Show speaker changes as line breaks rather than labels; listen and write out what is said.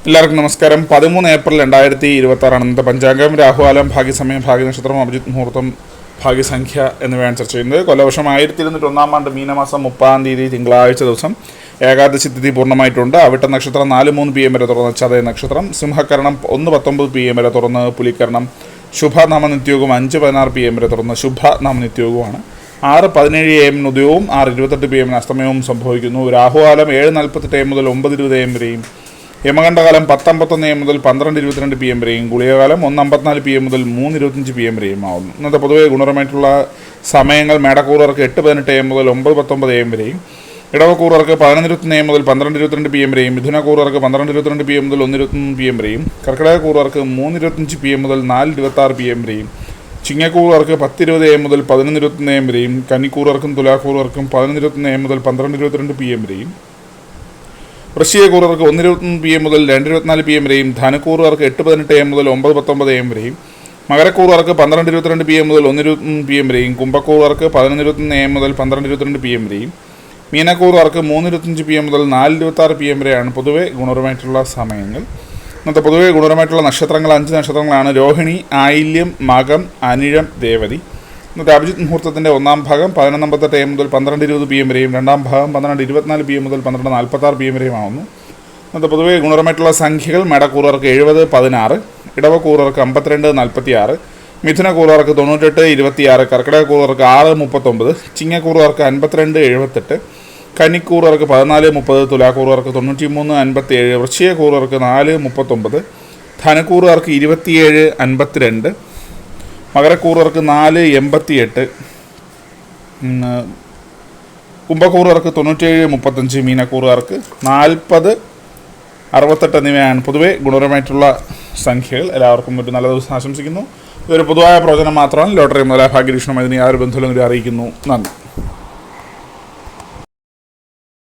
എല്ലാവർക്കും നമസ്കാരം. 13 ഏപ്രിൽ 2026 ഇന്നത്തെ പഞ്ചാംഗം. രാഹുകാലം, ഭാഗ്യസമയം, ഭാഗ്യനക്ഷത്രം, അഭിജിത്ത് മുഹൂർത്തം, ഭാഗ്യസംഖ്യ എന്നിവയാണ് ചർച്ച ചെയ്യുന്നത്. കൊല്ലവർഷം 1201 ആണ്ട് മീനമാസം 30-ാം തീയതി തിങ്കളാഴ്ച ദിവസം ഏകാദശി തിഥി പൂർണ്ണമായിട്ടുണ്ട്. അവിട്ട നക്ഷത്രം 4:03 PM വരെ തുറന്ന് ചതയ നക്ഷത്രം, സിംഹകരണം 1:19 PM വരെ തുറന്ന് പുലിക്കരണം, ശുഭനാമനിത്യോഗവും 5:16 PM വരെ തുറന്ന് ശുഭനാമനിത്യോഗവുമാണ്. 6:17 AM ഉദയവും 6:28 PM അസ്തമയവും സംഭവിക്കുന്നു. രാഹുകാലം 7:48 AM മുതൽ 9:20 AM വരെയും, യമകണ്ഠകാലം 10:51 AM മുതൽ 12:22 PM വരെയും, ഗുളികകാലം 1:54 PM മുതൽ 3:25 PM വരെയും ആവുന്നു. ഇന്നത്തെ പൊതുവെ ഗുണപരമായിട്ടുള്ള സമയങ്ങൾ മേടക്കൂറുകാർക്ക് 8:18 AM മുതൽ 9:19 AM വരെയും, ഇടവക്കൂറുകാർക്ക് 11:21 AM മുതൽ 12:22 PM വരെയും, മിഥുനക്കൂറുകാർക്ക് 12:22 PM മുതൽ 1:21 PM വരെയും, കർക്കിടകക്കൂറുകാർക്ക് 3:25 PM മുതൽ 4:26 PM വരെയും, ചിങ്ങക്കൂറുകാർക്ക് 10:20 AM മുതൽ 11:21 AM വരെയും, കന്നിക്കൂറുകാർക്കും തുലാക്കൂറുകാർക്കും 11:21 AM മുതൽ 12:22 PM വരെയും, വൃശ്ചികക്കൂറുകാർക്ക് 1:21 PM മുതൽ 2:24 PM വരെയും, ധനുക്കൂറുകാർക്ക് 8:18 AM മുതൽ 9:19 AM വരെയും, മകരക്കൂറുകാർക്ക് 12:22 PM മുതൽ 1:21 PM വരെയും, കുംഭക്കൂറുകാർക്ക് 11:21 AM മുതൽ 12:22 PM വരെയും, മീനക്കൂറുകാർക്ക് 3:25 PM മുതൽ 4:26 PM വരെയാണ് പൊതുവെ ഗുണപരമായിട്ടുള്ള സമയങ്ങൾ. ഇന്നത്തെ പൊതുവെ ഗുണപരമായിട്ടുള്ള നക്ഷത്രങ്ങൾ 5 നക്ഷത്രങ്ങളാണ്: രോഹിണി, ആയില്യം, മകം, അനിഴം, രേവതി. ഇന്നത്തെ അഭിജിത്ത് മുഹൂർത്തത്തിൻ്റെ ഒന്നാം ഭാഗം 11:58 AM മുതൽ 12:20 PM വരെയും, രണ്ടാം ഭാഗം 12:24 PM മുതൽ 12:46 PM വരെയും ആവുന്നു. ഇന്നത്തെ പൊതുവെ ഗുണപരമായിട്ടുള്ള സംഖ്യകൾ: മേടക്കൂറുകാർക്ക് 70-16, ഇടവക്കൂറുകാർക്ക് 52-46, മിഥുനക്കൂറുകാർക്ക് 98-26, കർക്കിടകക്കൂറുകാർക്ക് 6-39, ചിങ്ങക്കൂറുകാർക്ക് 52-78, കന്നിക്കൂറുകാർക്ക് 14-30, തുലാക്കൂറുകാർക്ക് 93-57, വൃശ്ചികക്കൂറുകാർക്ക് 4-39, ധനുക്കൂറുകാർക്ക് 27-52, മകരക്കൂറുകാർക്ക് 4-88, കുംഭക്കൂറുകാർക്ക് 97-35, മീനക്കൂറുകാർക്ക് 40-68 എന്നിവയാണ് പൊതുവെ ഗുണപരമായിട്ടുള്ള സംഖ്യകൾ. എല്ലാവർക്കും ഒരു നല്ല ദിവസം ആശംസിക്കുന്നു. ഇതൊരു പൊതുവായ പ്രവചനം മാത്രമാണ്. ലോട്ടറി മുതലായ ഭാഗ്യരീക്ഷണം അതിന് യാതൊരു ബന്ധവും അറിയിക്കുന്നു. നന്ദി.